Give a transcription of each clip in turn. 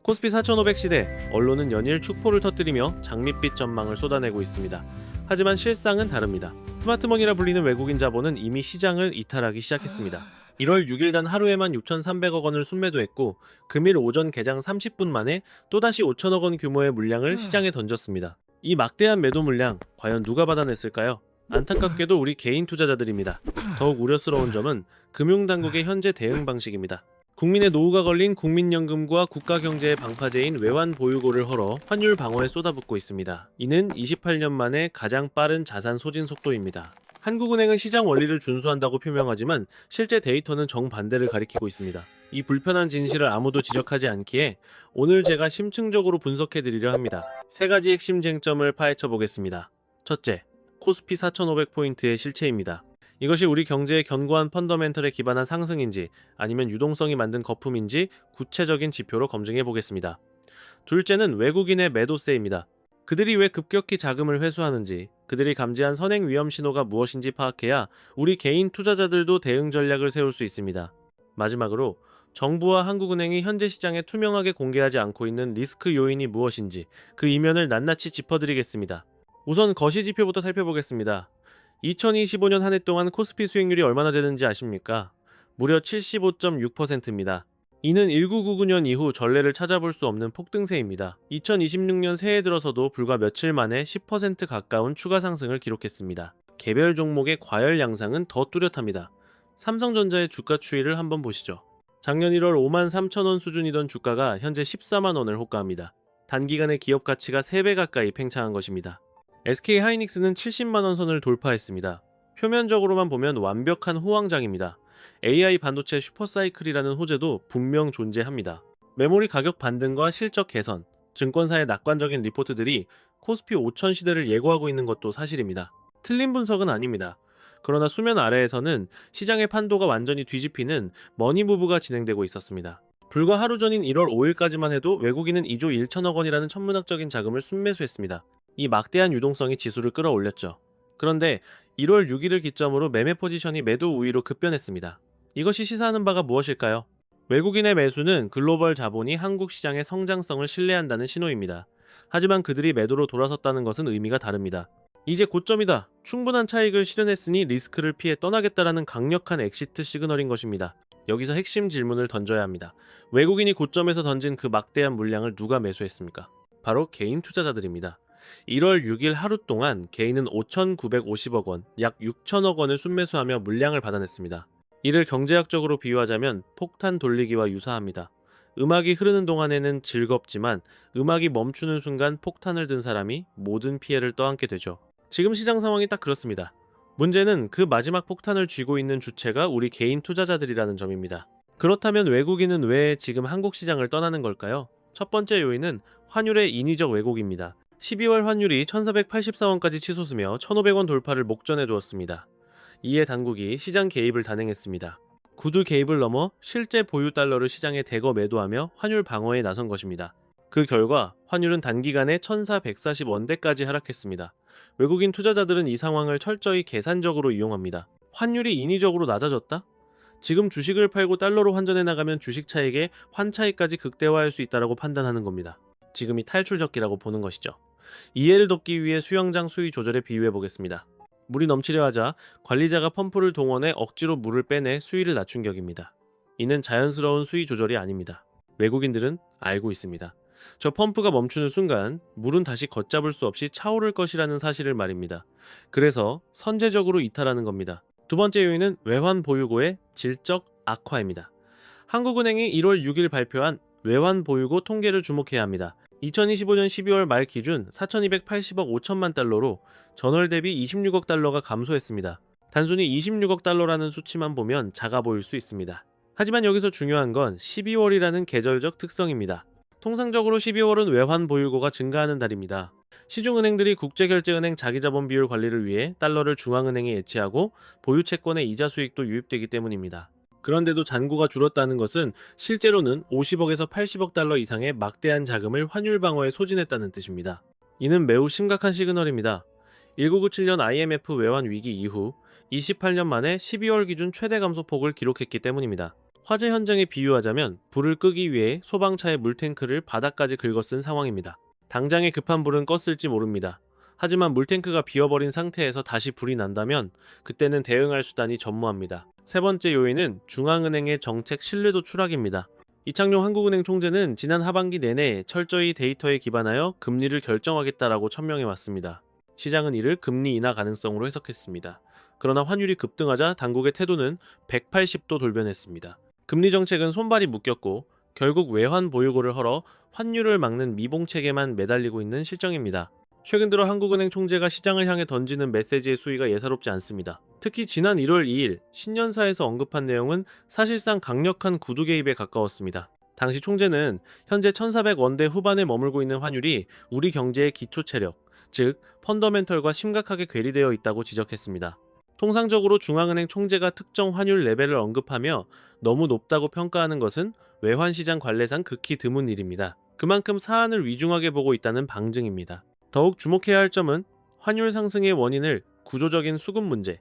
코스피 4,500 시대, 언론은 연일 축포를 터뜨리며 장밋빛 전망을 쏟아내고 있습니다. 하지만 실상은 다릅니다. 스마트머니라 불리는 외국인 자본은 이미 시장을 이탈하기 시작했습니다. 1월 6일 단 하루에만 6,300억 원을 순매도했고 금일 오전 개장 30분 만에 또다시 5천억 원 규모의 물량을 시장에 던졌습니다. 이 막대한 매도 물량, 과연 누가 받아냈을까요? 안타깝게도 우리 개인 투자자들입니다. 더욱 우려스러운 점은 금융당국의 현재 대응 방식입니다. 국민의 노후가 걸린 국민연금과 국가경제의 방파제인 외환 보유고를 헐어 환율 방어에 쏟아붓고 있습니다. 이는 28년 만에 가장 빠른 자산 소진 속도입니다. 한국은행은 시장 원리를 준수한다고 표명하지만 실제 데이터는 정반대를 가리키고 있습니다. 이 불편한 진실을 아무도 지적하지 않기에 오늘 제가 심층적으로 분석해드리려 합니다. 세 가지 핵심 쟁점을 파헤쳐 보겠습니다. 첫째, 코스피 4,500포인트의 실체입니다. 이것이 우리 경제의 견고한 펀더멘털에 기반한 상승인지 아니면 유동성이 만든 거품인지 구체적인 지표로 검증해 보겠습니다. 둘째는 외국인의 매도세입니다. 그들이 왜 급격히 자금을 회수하는지, 그들이 감지한 선행 위험 신호가 무엇인지 파악해야 우리 개인 투자자들도 대응 전략을 세울 수 있습니다. 마지막으로 정부와 한국은행이 현재 시장에 투명하게 공개하지 않고 있는 리스크 요인이 무엇인지 그 이면을 낱낱이 짚어드리겠습니다. 우선 거시지표부터 살펴보겠습니다. 2025년 한 해 동안 코스피 수익률이 얼마나 되는지 아십니까? 무려 75.6%입니다. 이는 1999년 이후 전례를 찾아볼 수 없는 폭등세입니다. 2026년 새해 들어서도 불과 며칠 만에 10% 가까운 추가 상승을 기록했습니다. 개별 종목의 과열 양상은 더 뚜렷합니다. 삼성전자의 주가 추이를 한번 보시죠. 작년 1월 53,000원 수준이던 주가가 현재 14만 원을 호가합니다. 단기간에 기업 가치가 3배 가까이 팽창한 것입니다. SK 하이닉스는 70만 원 선을 돌파했습니다. 표면적으로만 보면 완벽한 호황장입니다. AI 반도체 슈퍼사이클이라는 호재도 분명 존재합니다. 메모리 가격 반등과 실적 개선, 증권사의 낙관적인 리포트들이 코스피 5000 시대를 예고하고 있는 것도 사실입니다. 틀린 분석은 아닙니다. 그러나 수면 아래에서는 시장의 판도가 완전히 뒤집히는 머니무브가 진행되고 있었습니다. 불과 하루 전인 1월 5일까지만 해도 외국인은 2조 1천억 원이라는 천문학적인 자금을 순매수했습니다. 이 막대한 유동성이 지수를 끌어올렸죠. 그런데 1월 6일을 기점으로 매매 포지션이 매도 우위로 급변했습니다. 이것이 시사하는 바가 무엇일까요? 외국인의 매수는 글로벌 자본이 한국 시장의 성장성을 신뢰한다는 신호입니다. 하지만 그들이 매도로 돌아섰다는 것은 의미가 다릅니다. 이제 고점이다. 충분한 차익을 실현했으니 리스크를 피해 떠나겠다라는 강력한 엑시트 시그널인 것입니다. 여기서 핵심 질문을 던져야 합니다. 외국인이 고점에서 던진 그 막대한 물량을 누가 매수했습니까? 바로 개인 투자자들입니다. 1월 6일 하루 동안 개인은 5,950억 원, 약 6천억 원을 순매수하며 물량을 받아냈습니다. 이를 경제학적으로 비유하자면 폭탄 돌리기와 유사합니다. 음악이 흐르는 동안에는 즐겁지만 음악이 멈추는 순간 폭탄을 든 사람이 모든 피해를 떠안게 되죠. 지금 시장 상황이 딱 그렇습니다. 문제는 그 마지막 폭탄을 쥐고 있는 주체가 우리 개인 투자자들이라는 점입니다. 그렇다면 외국인은 왜 지금 한국 시장을 떠나는 걸까요? 첫 번째 요인은 환율의 인위적 왜곡입니다. 12월 환율이 1,484원까지 치솟으며 1,500원 돌파를 목전에 두었습니다. 이에 당국이 시장 개입을 단행했습니다. 구두 개입을 넘어 실제 보유 달러를 시장에 대거 매도하며 환율 방어에 나선 것입니다. 그 결과 환율은 단기간에 1,440원대까지 하락했습니다. 외국인 투자자들은 이 상황을 철저히 계산적으로 이용합니다. 환율이 인위적으로 낮아졌다? 지금 주식을 팔고 달러로 환전해 나가면 주식 차익의 환차익까지 극대화할 수 있다고 판단하는 겁니다. 지금이 탈출적기라고 보는 것이죠. 이해를 돕기 위해 수영장 수위 조절에 비유해 보겠습니다. 물이 넘치려 하자 관리자가 펌프를 동원해 억지로 물을 빼내 수위를 낮춘 격입니다. 이는 자연스러운 수위 조절이 아닙니다. 외국인들은 알고 있습니다. 저 펌프가 멈추는 순간 물은 다시 걷잡을 수 없이 차오를 것이라는 사실을 말입니다. 그래서 선제적으로 이탈하는 겁니다. 두 번째 요인은 외환 보유고의 질적 악화입니다. 한국은행이 1월 6일 발표한 외환 보유고 통계를 주목해야 합니다. 2025년 12월 말 기준 4,280억 5천만 달러로 전월 대비 26억 달러가 감소했습니다. 단순히 26억 달러라는 수치만 보면 작아 보일 수 있습니다. 하지만 여기서 중요한 건 12월이라는 계절적 특성입니다. 통상적으로 12월은 외환 보유고가 증가하는 달입니다. 시중은행들이 국제결제은행 자기자본 비율 관리를 위해 달러를 중앙은행에 예치하고 보유 채권의 이자 수익도 유입되기 때문입니다. 그런데도 잔고가 줄었다는 것은 실제로는 50억에서 80억 달러 이상의 막대한 자금을 환율 방어에 소진했다는 뜻입니다. 이는 매우 심각한 시그널입니다. 1997년 IMF 외환 위기 이후 28년 만에 12월 기준 최대 감소폭을 기록했기 때문입니다. 화재 현장에 비유하자면 불을 끄기 위해 소방차의 물탱크를 바닥까지 긁어쓴 상황입니다. 당장에 급한 불은 껐을지 모릅니다. 하지만 물탱크가 비어버린 상태에서 다시 불이 난다면 그때는 대응할 수단이 전무합니다. 세 번째 요인은 중앙은행의 정책 신뢰도 추락입니다. 이창용 한국은행 총재는 지난 하반기 내내 철저히 데이터에 기반하여 금리를 결정하겠다라고 천명해 왔습니다. 시장은 이를 금리 인하 가능성으로 해석했습니다. 그러나 환율이 급등하자 당국의 태도는 180도 돌변했습니다. 금리 정책은 손발이 묶였고 결국 외환 보유고를 헐어 환율을 막는 미봉책에만 매달리고 있는 실정입니다. 최근 들어 한국은행 총재가 시장을 향해 던지는 메시지의 수위가 예사롭지 않습니다. 특히 지난 1월 2일 신년사에서 언급한 내용은 사실상 강력한 구두 개입에 가까웠습니다. 당시 총재는 현재 1,400원대 후반에 머물고 있는 환율이 우리 경제의 기초 체력, 즉 펀더멘털과 심각하게 괴리되어 있다고 지적했습니다. 통상적으로 중앙은행 총재가 특정 환율 레벨을 언급하며 너무 높다고 평가하는 것은 외환시장 관례상 극히 드문 일입니다. 그만큼 사안을 위중하게 보고 있다는 방증입니다. 더욱 주목해야 할 점은 환율 상승의 원인을 구조적인 수급 문제,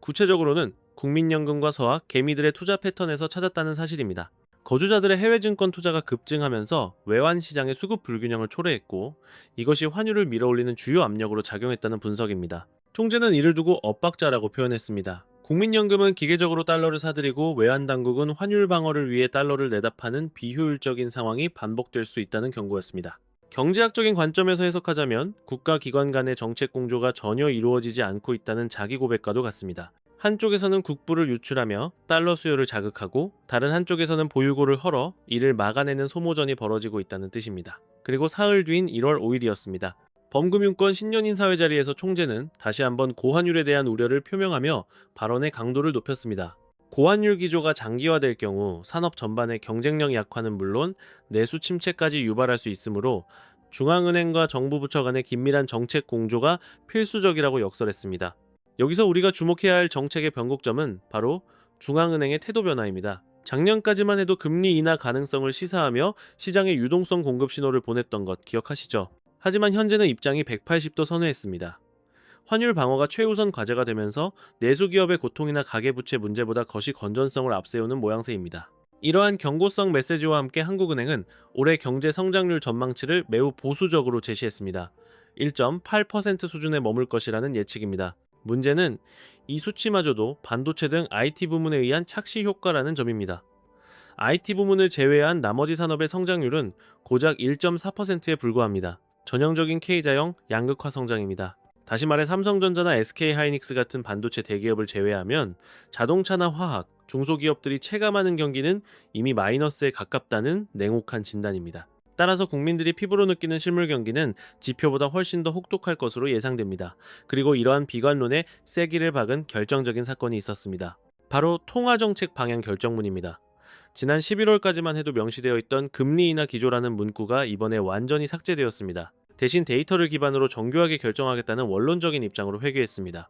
구체적으로는 국민연금과 서학, 개미들의 투자 패턴에서 찾았다는 사실입니다. 거주자들의 해외 증권 투자가 급증하면서 외환 시장의 수급 불균형을 초래했고 이것이 환율을 밀어올리는 주요 압력으로 작용했다는 분석입니다. 총재는 이를 두고 엇박자라고 표현했습니다. 국민연금은 기계적으로 달러를 사들이고 외환당국은 환율 방어를 위해 달러를 내다 파는 비효율적인 상황이 반복될 수 있다는 경고였습니다. 경제학적인 관점에서 해석하자면 국가기관 간의 정책 공조가 전혀 이루어지지 않고 있다는 자기 고백과도 같습니다. 한쪽에서는 국부를 유출하며 달러 수요를 자극하고 다른 한쪽에서는 보유고를 헐어 이를 막아내는 소모전이 벌어지고 있다는 뜻입니다. 그리고 사흘 뒤인 1월 5일이었습니다. 범금융권 신년인사회 자리에서 총재는 다시 한번 고환율에 대한 우려를 표명하며 발언의 강도를 높였습니다. 고환율 기조가 장기화될 경우 산업 전반의 경쟁력 약화는 물론 내수 침체까지 유발할 수 있으므로 중앙은행과 정부 부처 간의 긴밀한 정책 공조가 필수적이라고 역설했습니다. 여기서 우리가 주목해야 할 정책의 변곡점은 바로 중앙은행의 태도 변화입니다. 작년까지만 해도 금리 인하 가능성을 시사하며 시장에 유동성 공급 신호를 보냈던 것 기억하시죠? 하지만 현재는 입장이 180도 선회했습니다. 환율 방어가 최우선 과제가 되면서 내수기업의 고통이나 가계부채 문제보다 거시 건전성을 앞세우는 모양새입니다. 이러한 경고성 메시지와 함께 한국은행은 올해 경제 성장률 전망치를 매우 보수적으로 제시했습니다. 1.8% 수준에 머물 것이라는 예측입니다. 문제는 이 수치마저도 반도체 등 IT 부문에 의한 착시 효과라는 점입니다. IT 부문을 제외한 나머지 산업의 성장률은 고작 1.4%에 불과합니다. 전형적인 K자형 양극화 성장입니다. 다시 말해 삼성전자나 SK하이닉스 같은 반도체 대기업을 제외하면 자동차나 화학, 중소기업들이 체감하는 경기는 이미 마이너스에 가깝다는 냉혹한 진단입니다. 따라서 국민들이 피부로 느끼는 실물 경기는 지표보다 훨씬 더 혹독할 것으로 예상됩니다. 그리고 이러한 비관론에 세기를 박은 결정적인 사건이 있었습니다. 바로 통화정책 방향 결정문입니다. 지난 11월까지만 해도 명시되어 있던 금리 인하 기조라는 문구가 이번에 완전히 삭제되었습니다. 대신 데이터를 기반으로 정교하게 결정하겠다는 원론적인 입장으로 회귀했습니다.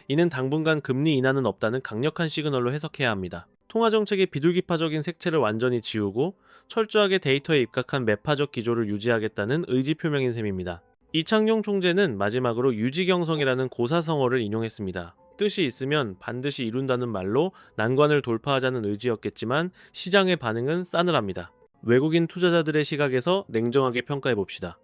이는 당분간 금리 인하는 없다는 강력한 시그널로 해석해야 합니다. 통화정책의 비둘기파적인 색채를 완전히 지우고 철저하게 데이터에 입각한 매파적 기조를 유지하겠다는 의지 표명인 셈입니다. 이창용 총재는 마지막으로 유지경성이라는 고사성어를 인용했습니다. 뜻이 있으면 반드시 이룬다는 말로 난관을 돌파하자는 의지였겠지만 시장의 반응은 싸늘합니다. 외국인 투자자들의 시각에서 냉정하게 평가해봅시다.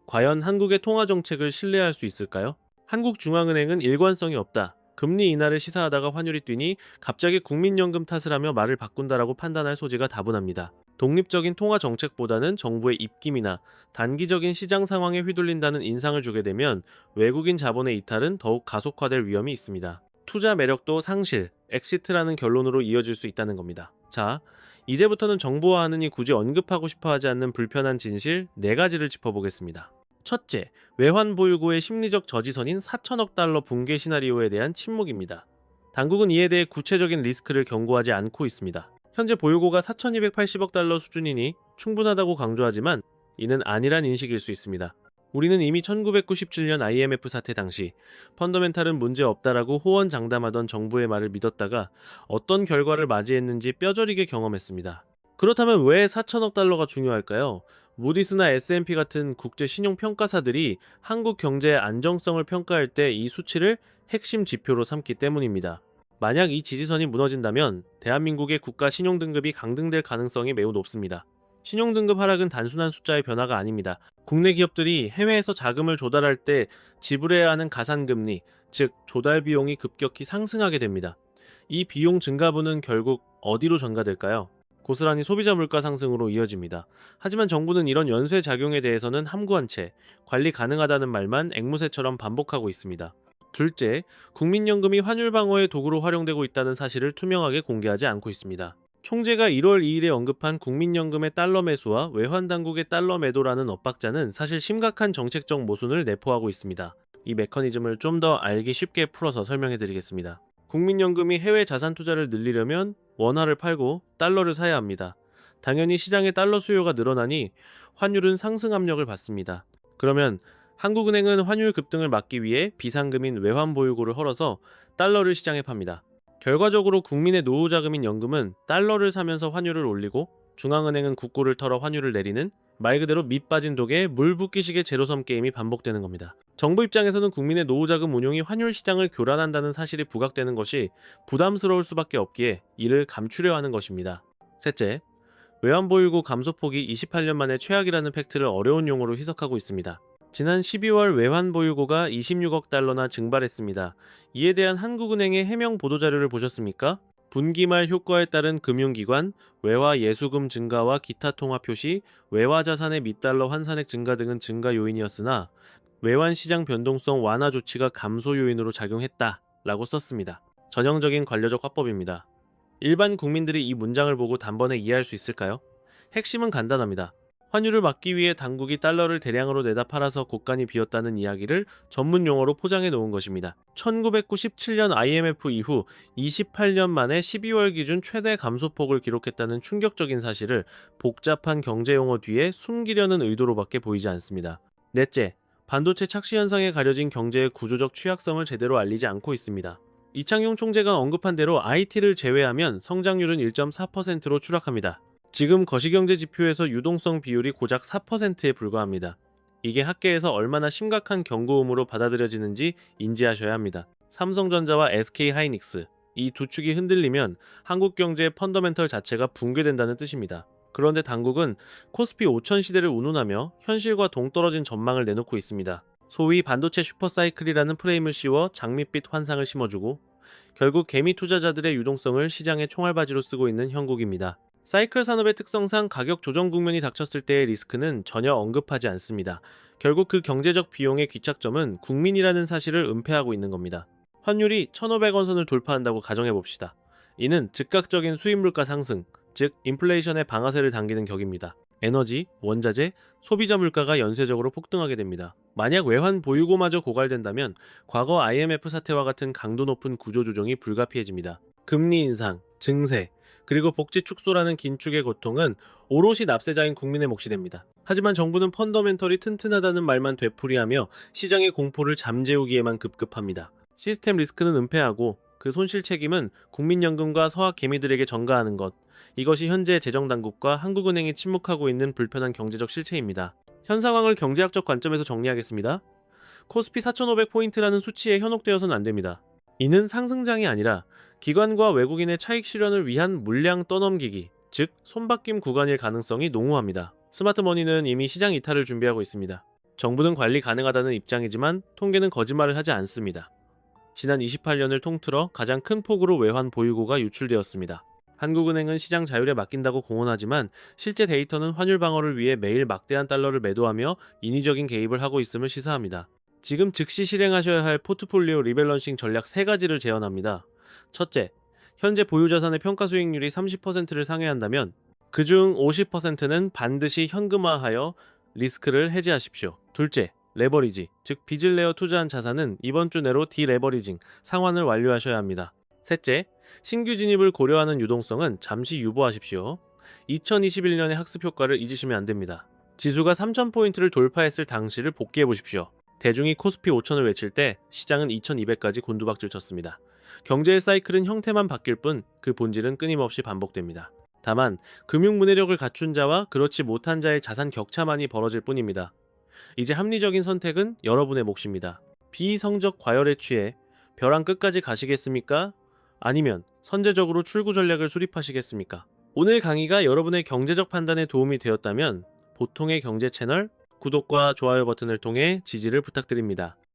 과연 한국의 통화정책을 신뢰할 수 있을까요? 한국중앙은행은 일관성이 없다. 금리 인하를 시사하다가 환율이 뛰니 갑자기 국민연금 탓을 하며 말을 바꾼다라고 판단할 소지가 다분합니다. 독립적인 통화정책보다는 정부의 입김이나 단기적인 시장 상황에 휘둘린다는 인상을 주게 되면 외국인 자본의 이탈은 더욱 가속화될 위험이 있습니다. 투자 매력도 상실, 엑시트라는 결론으로 이어질 수 있다는 겁니다. 자, 이제부터는 정보화하느니 굳이 언급하고 싶어하지 않는 불편한 진실 4가지를 짚어보겠습니다. 첫째, 외환 보유고의 심리적 저지선인 4천억 달러 붕괴 시나리오에 대한 침묵입니다. 당국은 이에 대해 구체적인 리스크를 경고하지 않고 있습니다. 현재 보유고가 4,280억 달러 수준이니 충분하다고 강조하지만 이는 아니란 인식일 수 있습니다. 우리는 이미 1997년 IMF 사태 당시 펀더멘탈은 문제 없다라고 호언장담하던 정부의 말을 믿었다가 어떤 결과를 맞이했는지 뼈저리게 경험했습니다. 그렇다면 왜 4천억 달러가 중요할까요? 무디스나 S&P 같은 국제 신용평가사들이 한국 경제의 안정성을 평가할 때 이 수치를 핵심 지표로 삼기 때문입니다. 만약 이 지지선이 무너진다면 대한민국의 국가 신용등급이 강등될 가능성이 매우 높습니다. 신용등급 하락은 단순한 숫자의 변화가 아닙니다. 국내 기업들이 해외에서 자금을 조달할 때 지불해야 하는 가산금리, 즉 조달 비용이 급격히 상승하게 됩니다. 이 비용 증가분은 결국 어디로 전가될까요? 고스란히 소비자 물가 상승으로 이어집니다. 하지만 정부는 이런 연쇄 작용에 대해서는 함구한 채 관리 가능하다는 말만 앵무새처럼 반복하고 있습니다. 둘째, 국민연금이 환율 방어의 도구로 활용되고 있다는 사실을 투명하게 공개하지 않고 있습니다. 총재가 1월 2일에 언급한 국민연금의 달러 매수와 외환당국의 달러 매도라는 엇박자는 사실 심각한 정책적 모순을 내포하고 있습니다. 이 메커니즘을 좀 더 알기 쉽게 풀어서 설명해 드리겠습니다. 국민연금이 해외 자산 투자를 늘리려면 원화를 팔고 달러를 사야 합니다. 당연히 시장에 달러 수요가 늘어나니 환율은 상승 압력을 받습니다. 그러면 한국은행은 환율 급등을 막기 위해 비상금인 외환보유고를 헐어서 달러를 시장에 팝니다. 결과적으로 국민의 노후 자금인 연금은 달러를 사면서 환율을 올리고 중앙은행은 국고를 털어 환율을 내리는 말 그대로 밑 빠진 독에 물 붓기식의 제로섬 게임이 반복되는 겁니다. 정부 입장에서는 국민의 노후 자금 운용이 환율 시장을 교란한다는 사실이 부각되는 것이 부담스러울 수밖에 없기에 이를 감추려 하는 것입니다. 셋째, 외환보유고 감소폭이 28년 만에 최악이라는 팩트를 어려운 용어로 해석하고 있습니다. 지난 12월 외환보유고가 26억 달러나 증발했습니다. 이에 대한 한국은행의 해명 보도자료를 보셨습니까? 분기 말 효과에 따른 금융기관, 외화 예수금 증가와 기타 통화 표시, 외화 자산의 밑달러 환산액 증가 등은 증가 요인이었으나 외환 시장 변동성 완화 조치가 감소 요인으로 작용했다라고 썼습니다. 전형적인 관료적 화법입니다. 일반 국민들이 이 문장을 보고 단번에 이해할 수 있을까요? 핵심은 간단합니다. 환율을 막기 위해 당국이 달러를 대량으로 내다 팔아서 곳간이 비었다는 이야기를 전문 용어로 포장해 놓은 것입니다. 1997년 IMF 이후 28년 만에 12월 기준 최대 감소폭을 기록했다는 충격적인 사실을 복잡한 경제 용어 뒤에 숨기려는 의도로밖에 보이지 않습니다. 넷째, 반도체 착시 현상에 가려진 경제의 구조적 취약성을 제대로 알리지 않고 있습니다. 이창용 총재가 언급한 대로 IT를 제외하면 성장률은 1.4%로 추락합니다. 지금 거시경제 지표에서 유동성 비율이 고작 4%에 불과합니다. 이게 학계에서 얼마나 심각한 경고음으로 받아들여지는지 인지하셔야 합니다. 삼성전자와 SK하이닉스, 이 두 축이 흔들리면 한국 경제의 펀더멘털 자체가 붕괴된다는 뜻입니다. 그런데 당국은 코스피 5000 시대를 운운하며 현실과 동떨어진 전망을 내놓고 있습니다. 소위 반도체 슈퍼사이클이라는 프레임을 씌워 장밋빛 환상을 심어주고 결국 개미 투자자들의 유동성을 시장의 총알바지로 쓰고 있는 형국입니다. 사이클 산업의 특성상 가격 조정 국면이 닥쳤을 때의 리스크는 전혀 언급하지 않습니다. 결국 그 경제적 비용의 귀착점은 국민이라는 사실을 은폐하고 있는 겁니다. 환율이 1,500원 선을 돌파한다고 가정해봅시다. 이는 즉각적인 수입물가 상승, 즉 인플레이션의 방아쇠를 당기는 격입니다. 에너지, 원자재, 소비자 물가가 연쇄적으로 폭등하게 됩니다. 만약 외환 보유고마저 고갈된다면 과거 IMF 사태와 같은 강도 높은 구조조정이 불가피해집니다. 금리 인상, 증세, 그리고 복지 축소라는 긴축의 고통은 오롯이 납세자인 국민의 몫이 됩니다. 하지만 정부는 펀더멘털이 튼튼하다는 말만 되풀이하며 시장의 공포를 잠재우기에만 급급합니다. 시스템 리스크는 은폐하고 그 손실 책임은 국민연금과 서학 개미들에게 전가하는 것. 이것이 현재 재정당국과 한국은행이 침묵하고 있는 불편한 경제적 실체입니다. 현 상황을 경제학적 관점에서 정리하겠습니다. 코스피 4,500포인트라는 수치에 현혹되어서는 안 됩니다. 이는 상승장이 아니라 기관과 외국인의 차익 실현을 위한 물량 떠넘기기, 즉 손바뀜 구간일 가능성이 농후합니다. 스마트머니는 이미 시장 이탈을 준비하고 있습니다. 정부는 관리 가능하다는 입장이지만 통계는 거짓말을 하지 않습니다. 지난 28년을 통틀어 가장 큰 폭으로 외환 보유고가 유출되었습니다. 한국은행은 시장 자율에 맡긴다고 공언하지만 실제 데이터는 환율 방어를 위해 매일 막대한 달러를 매도하며 인위적인 개입을 하고 있음을 시사합니다. 지금 즉시 실행하셔야 할 포트폴리오 리밸런싱 전략 3가지를 제언합니다. 첫째, 현재 보유자산의 평가수익률이 30%를 상회한다면 그중 50%는 반드시 현금화하여 리스크를 해지하십시오. 둘째, 레버리지, 즉 빚을 내어 투자한 자산은 이번 주 내로 디레버리징, 상환을 완료하셔야 합니다. 셋째, 신규 진입을 고려하는 유동성은 잠시 유보하십시오. 2021년의 학습 효과를 잊으시면 안 됩니다. 지수가 3000포인트를 돌파했을 당시를 복귀해 보십시오. 대중이 코스피 5000을 외칠 때 시장은 2200까지 곤두박질 쳤습니다. 경제의 사이클은 형태만 바뀔 뿐 그 본질은 끊임없이 반복됩니다. 다만 금융 문해력을 갖춘 자와 그렇지 못한 자의 자산 격차만이 벌어질 뿐입니다. 이제 합리적인 선택은 여러분의 몫입니다. 비성적 과열에 취해 벼랑 끝까지 가시겠습니까? 아니면 선제적으로 출구 전략을 수립하시겠습니까? 오늘 강의가 여러분의 경제적 판단에 도움이 되었다면 보통의 경제 채널 구독과 좋아요 버튼을 통해 지지를 부탁드립니다.